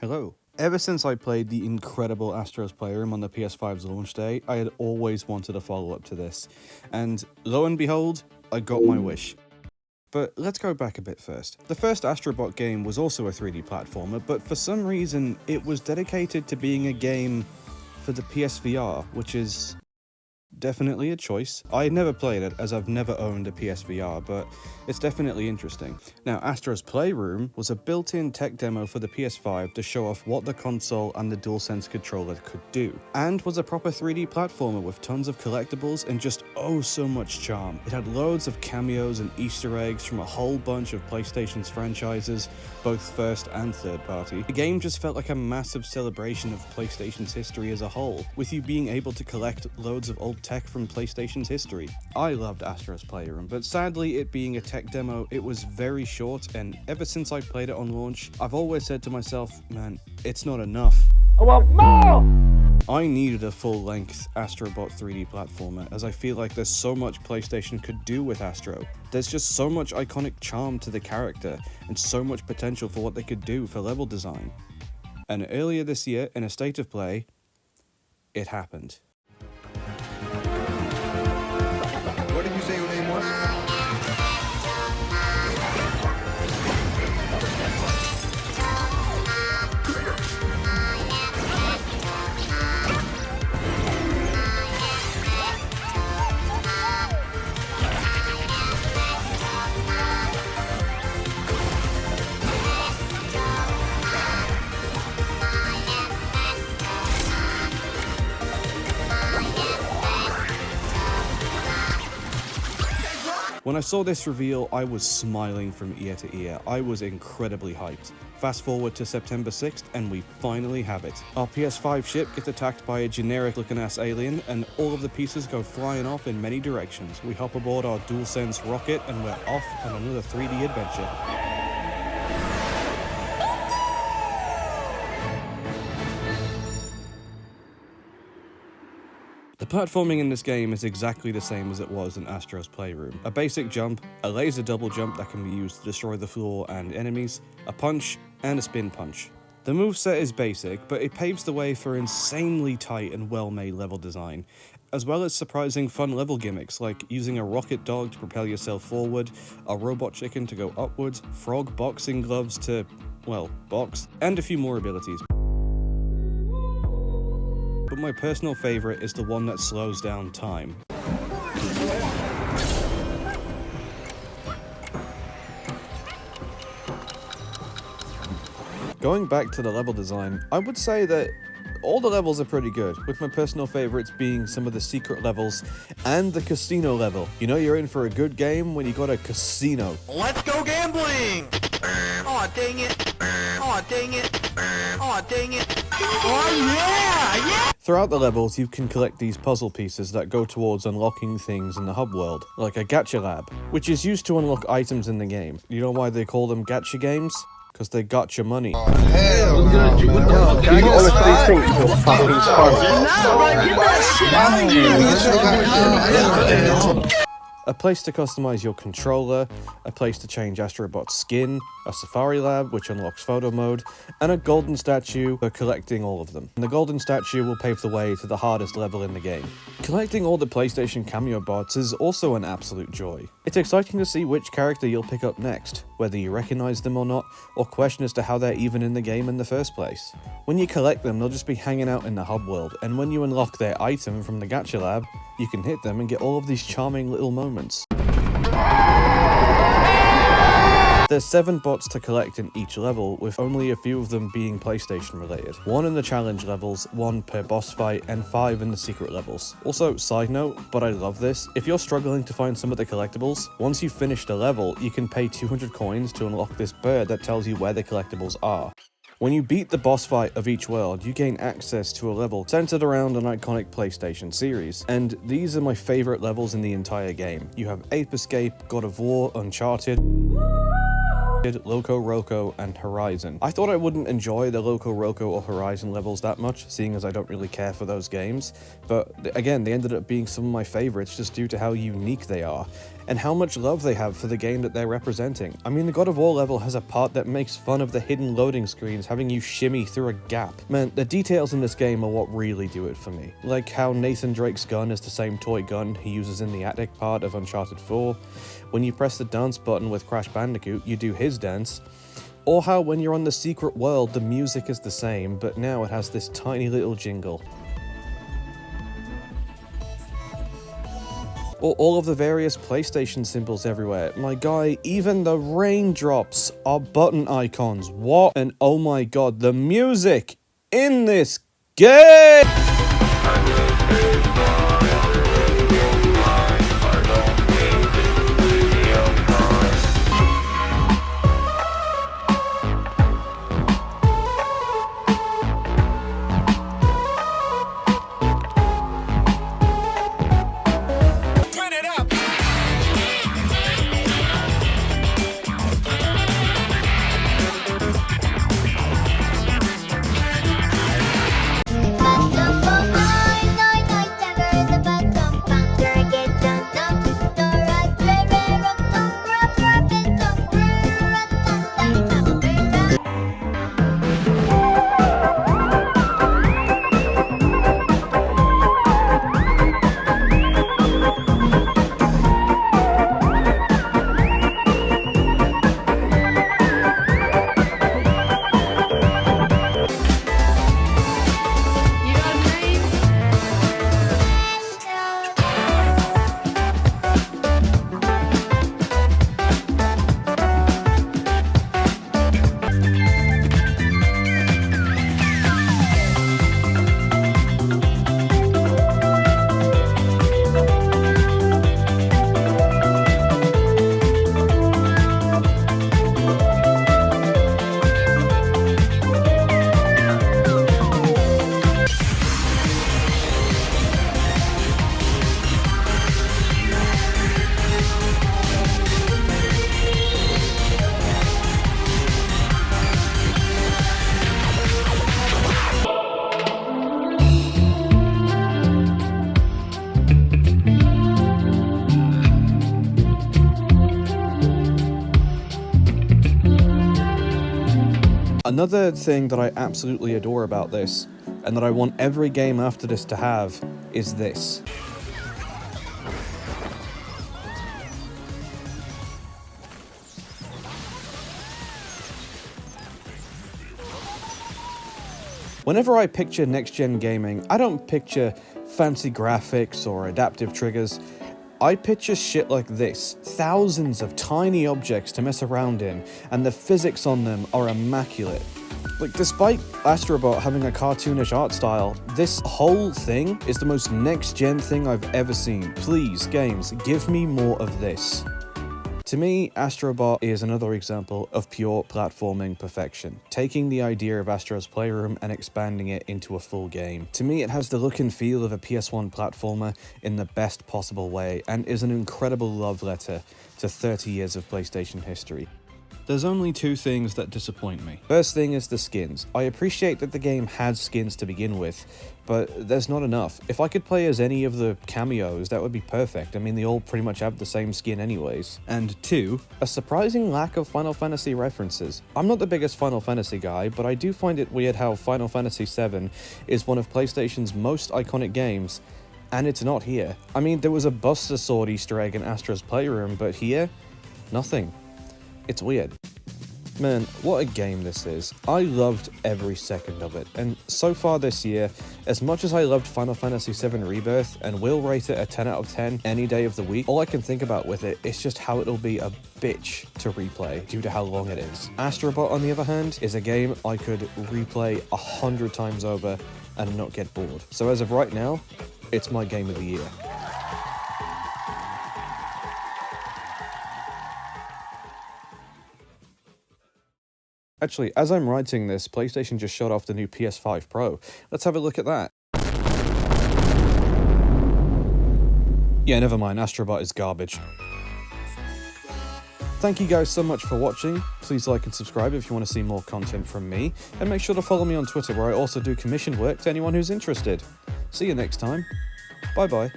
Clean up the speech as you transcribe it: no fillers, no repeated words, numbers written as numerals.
Hello. Ever since I played the incredible Astro's Playroom on the PS5's launch day, I had always wanted a follow-up to this. And lo and behold, I got my wish. But let's go back a bit first. The first Astro Bot game was also a 3D platformer, but for some reason it was dedicated to being a game for the PSVR, which is definitely a choice. I had never played it, as I've never owned a PSVR, but it's definitely interesting. Now, Astro's Playroom was a built-in tech demo for the PS5 to show off what the console and the DualSense controller could do, and was a proper 3D platformer with tons of collectibles and just oh so much charm. It had loads of cameos and Easter eggs from a whole bunch of PlayStation's franchises, both first and third party. The game just felt like a massive celebration of PlayStation's history as a whole, with you being able to collect loads of old tech from PlayStation's history. I loved Astro's Playroom, but sadly, it being a tech demo, it was very short, and ever since I played it on launch, I've always said to myself, man, it's not enough. I want more! I needed a full-length Astro Bot 3D platformer, as I feel like there's so much PlayStation could do with Astro. There's just so much iconic charm to the character, and so much potential for what they could do for level design. And earlier this year, in a state of play, it happened. What did you say your name was? When I saw this reveal, I was smiling from ear to ear. I was incredibly hyped. Fast forward to September 6th, and we finally have it. Our PS5 ship gets attacked by a generic-looking ass alien, and all of the pieces go flying off in many directions. We hop aboard our DualSense rocket, and we're off on another 3D adventure. The platforming in this game is exactly the same as it was in Astro's Playroom. A basic jump, a laser double jump that can be used to destroy the floor and enemies, a punch, and a spin punch. The moveset is basic, but it paves the way for insanely tight and well-made level design, as well as surprising fun level gimmicks like using a rocket dog to propel yourself forward, a robot chicken to go upwards, frog boxing gloves to, well, box, and a few more abilities. But my personal favorite is the one that slows down time. Going back to the level design, I would say that all the levels are pretty good, with my personal favorites being some of the secret levels and the casino level. You know you're in for a good game when you got a casino. Let's go gambling! Aw, dang it! Aw, dang it! Aw, dang it! Oh yeah! Yeah! Throughout the levels, you can collect these puzzle pieces that go towards unlocking things in the hub world, like a gacha lab, which is used to unlock items in the game. You know why they call them gacha games? Because they got your money. Hell no, Do you honestly think you're fucking smart? A place to customize your controller, a place to change Astro Bot's skin, a safari lab which unlocks photo mode, and a golden statue for collecting all of them. And the golden statue will pave the way to the hardest level in the game. Collecting all the PlayStation cameo bots is also an absolute joy. It's exciting to see which character you'll pick up next, whether you recognize them or not, or question as to how they're even in the game in the first place. When you collect them, they'll just be hanging out in the hub world, and when you unlock their item from the gacha lab, you can hit them and get all of these charming little moments. There's 7 bots to collect in each level, with only a few of them being PlayStation related. 1 in the challenge levels, 1 per boss fight, and 5 in the secret levels. Also, side note, but I love this, if you're struggling to find some of the collectibles, once you finish the level, you can pay 200 coins to unlock this bird that tells you where the collectibles are. When you beat the boss fight of each world, you gain access to a level centered around an iconic PlayStation series, and these are my favorite levels in the entire game. You have Ape Escape, God of War, Uncharted, Loco Roco and Horizon. I thought I wouldn't enjoy the Loco Roco or Horizon levels that much, seeing as I don't really care for those games, but again, they ended up being some of my favorites just due to how unique they are, and how much love they have for the game that they're representing. I mean, the God of War level has a part that makes fun of the hidden loading screens having you shimmy through a gap. Man, the details in this game are what really do it for me. Like how Nathan Drake's gun is the same toy gun he uses in the attic part of Uncharted 4, when you press the dance button with Crash Bandicoot, you do his dance, or how when you're on the secret world, the music is the same, but now it has this tiny little jingle. Or all of the various PlayStation symbols everywhere. My guy, even the raindrops are button icons. What? And oh my god, the music in this game! Another thing that I absolutely adore about this, and that I want every game after this to have, is this. Whenever I picture next-gen gaming, I don't picture fancy graphics or adaptive triggers. I picture shit like this, thousands of tiny objects to mess around in, and the physics on them are immaculate. Like, despite Astro Bot having a cartoonish art style, this whole thing is the most next-gen thing I've ever seen. Please, games, give me more of this. To me, Astro Bot is another example of pure platforming perfection, taking the idea of Astro's Playroom and expanding it into a full game. To me, it has the look and feel of a PS1 platformer in the best possible way, and is an incredible love letter to 30 years of PlayStation history. There's only two things that disappoint me. First thing is the skins. I appreciate that the game had skins to begin with, but there's not enough. If I could play as any of the cameos, that would be perfect. I mean, they all pretty much have the same skin anyways. And two, a surprising lack of Final Fantasy references. I'm not the biggest Final Fantasy guy, but I do find it weird how Final Fantasy VII is one of PlayStation's most iconic games, and it's not here. I mean, there was a Buster Sword Easter egg in Astro's Playroom, but here, nothing. It's weird. Man, what a game this is. I loved every second of it, and so far this year, as much as I loved Final Fantasy VII Rebirth and will rate it a 10 out of 10 any day of the week, all I can think about with it is just how it'll be a bitch to replay due to how long it is. Astro Bot, on the other hand, is a game I could replay 100 times over and not get bored. So as of right now, it's my game of the year. Actually, as I'm writing this, PlayStation just showed off the new PS5 Pro. Let's have a look at that. Yeah, never mind, Astro Bot is garbage. Thank you guys so much for watching. Please like and subscribe if you want to see more content from me, and make sure to follow me on Twitter where I also do commission work to anyone who's interested. See you next time. Bye bye.